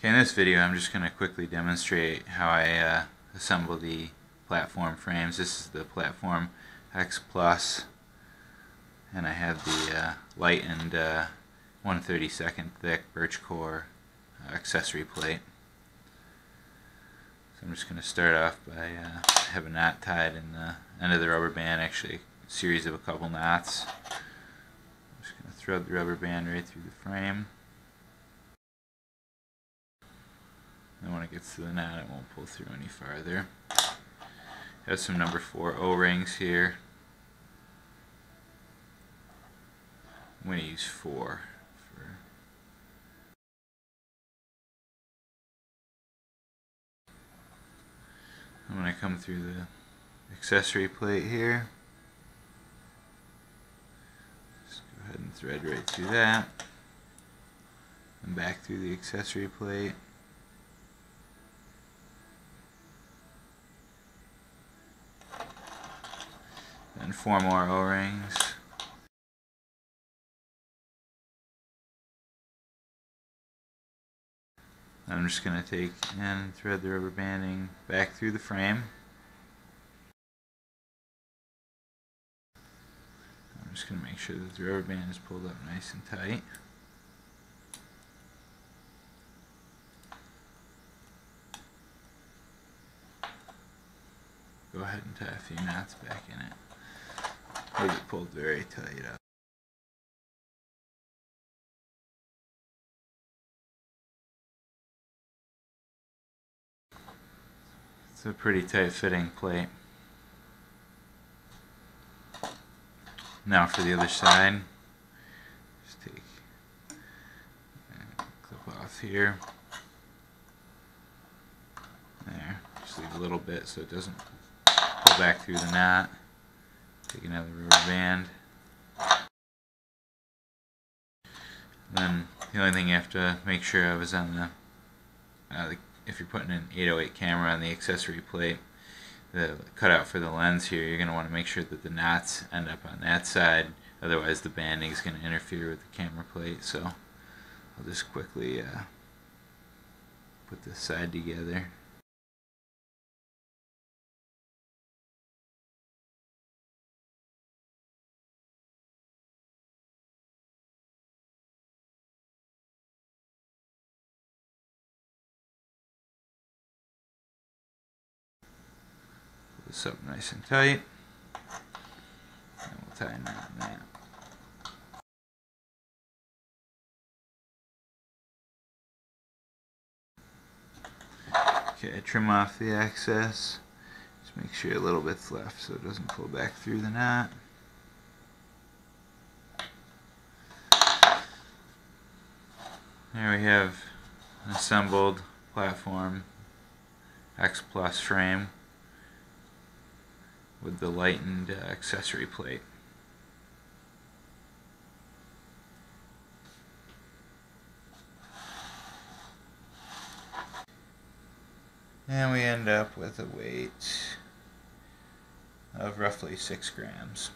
Okay, in this video I'm just going to quickly demonstrate how I assemble the platform frames. This is the platform X Plus, and I have the lightened 1/32 thick birch core accessory plate. So I'm just going to start off by have a knot tied in the end of the rubber band, actually a series of a couple knots. I'm just going to thread the rubber band right through the frame. And when it gets to the knot, it won't pull through any farther. I have some number 4 O-rings here. I'm going to use 4 for I'm going to come through the accessory plate here. Just go ahead and thread right through that, and back through the accessory plate. And 4 more O-rings. I'm just going to take and thread the rubber banding back through the frame. I'm just going to make sure that the rubber band is pulled up nice and tight. Go ahead and tie a few knots back in it. Leave it pulled very tight up. It's a pretty tight fitting plate. Now for the other side, just take and clip off here. There, just leave a little bit so it doesn't pull back through the knot. Take another rubber band. Then the only thing you have to make sure of is on the if you're putting an 808 camera on the accessory plate, the cutout for the lens here, you're going to want to make sure that the knots end up on that side, otherwise the banding is going to interfere with the camera plate. So I'll just quickly put this side together. Pull this up nice and tight, and we'll tie a knot in that. Okay, trim off the excess. Just make sure a little bit's left so it doesn't pull back through the knot. There we have an assembled platform X Plus frame with the lightened accessory plate. And we end up with a weight of roughly 6 grams.